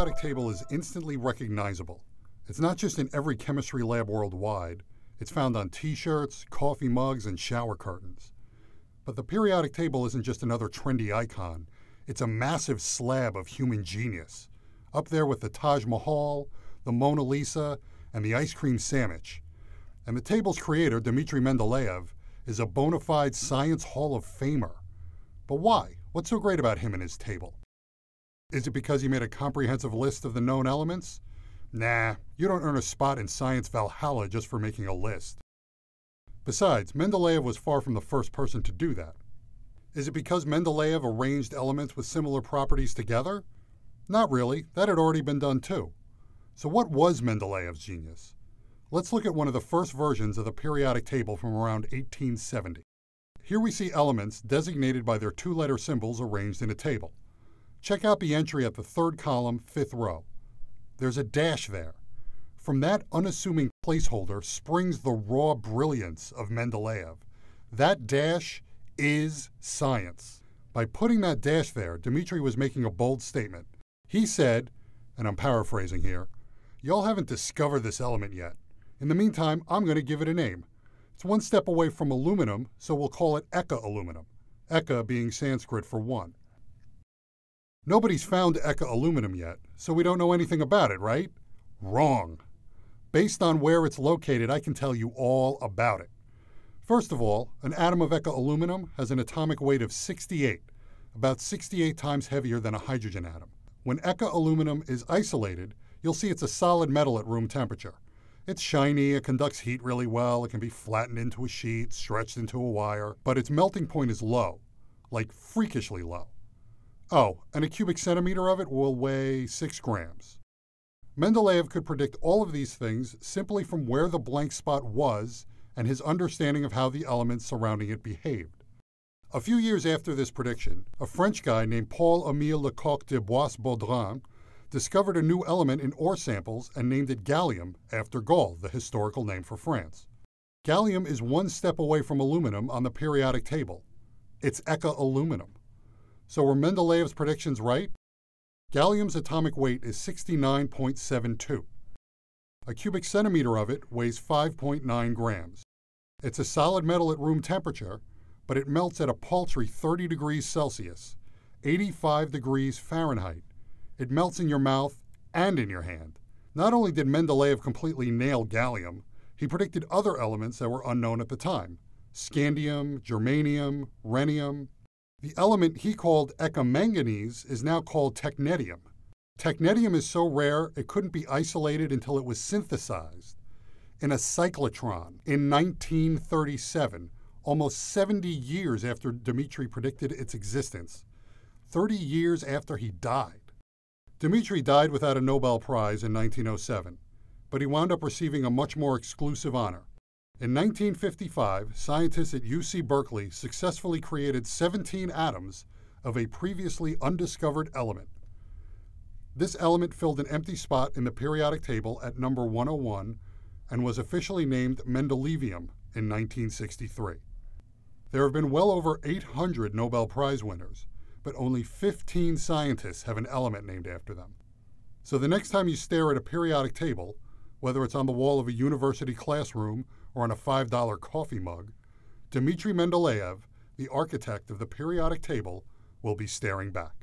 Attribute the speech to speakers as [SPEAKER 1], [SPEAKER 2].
[SPEAKER 1] periodic table is instantly recognizable. It's not just in every chemistry lab worldwide. It's found on t-shirts, coffee mugs, and shower curtains. But the periodic table isn't just another trendy icon. It's a massive slab of human genius, up there with the Taj Mahal, the Mona Lisa, and the ice cream sandwich. And the table's creator, Dmitri Mendeleev, is a bona fide Science Hall of Famer. But why? What's so great about him and his table? Is it because he made a comprehensive list of the known elements? Nah, you don't earn a spot in Science Valhalla just for making a list. Besides, Mendeleev was far from the first person to do that. Is it because Mendeleev arranged elements with similar properties together? Not really. That had already been done too. So what was Mendeleev's genius? Let's look at one of the first versions of the periodic table from around 1870. Here we see elements designated by their two-letter symbols arranged in a table. Check out the entry at the third column, fifth row. There's a dash there. From that unassuming placeholder springs the raw brilliance of Mendeleev. That dash is science. By putting that dash there, Dmitri was making a bold statement. He said, and I'm paraphrasing here, "Y'all haven't discovered this element yet. In the meantime, I'm going to give it a name. It's one step away from aluminum, so we'll call it Eka aluminum, Eka being Sanskrit for one." Nobody's found Eka aluminum yet, so we don't know anything about it, right? Wrong. Based on where it's located, I can tell you all about it. First of all, an atom of Eka aluminum has an atomic weight of 68, about 68 times heavier than a hydrogen atom. When Eka aluminum is isolated, you'll see it's a solid metal at room temperature. It's shiny, it conducts heat really well, it can be flattened into a sheet, stretched into a wire, but its melting point is low, like freakishly low. Oh, and a cubic centimeter of it will weigh 6 grams. Mendeleev could predict all of these things simply from where the blank spot was and his understanding of how the elements surrounding it behaved. A few years after this prediction, a French guy named Paul-Émile Lecoq de Bois-Baudran discovered a new element in ore samples and named it gallium after Gaul, the historical name for France. Gallium is one step away from aluminum on the periodic table. It's Eka aluminum. So were Mendeleev's predictions right? Gallium's atomic weight is 69.72. A cubic centimeter of it weighs 5.9 grams. It's a solid metal at room temperature, but it melts at a paltry 30 degrees Celsius, 85 degrees Fahrenheit. It melts in your mouth and in your hand. Not only did Mendeleev completely nail gallium, he predicted other elements that were unknown at the time: scandium, germanium, rhenium. The element he called Eka manganese is now called technetium. Technetium is so rare it couldn't be isolated until it was synthesized in a cyclotron in 1937, almost 70 years after Dmitri predicted its existence, 30 years after he died. Dmitri died without a Nobel Prize in 1907, but he wound up receiving a much more exclusive honor. In 1955, scientists at UC Berkeley successfully created 17 atoms of a previously undiscovered element. This element filled an empty spot in the periodic table at number 101 and was officially named Mendeleevium in 1963. There have been well over 800 Nobel Prize winners, but only 15 scientists have an element named after them. So the next time you stare at a periodic table, whether it's on the wall of a university classroom or on a $5 coffee mug, Dmitri Mendeleev, the architect of the periodic table, will be staring back.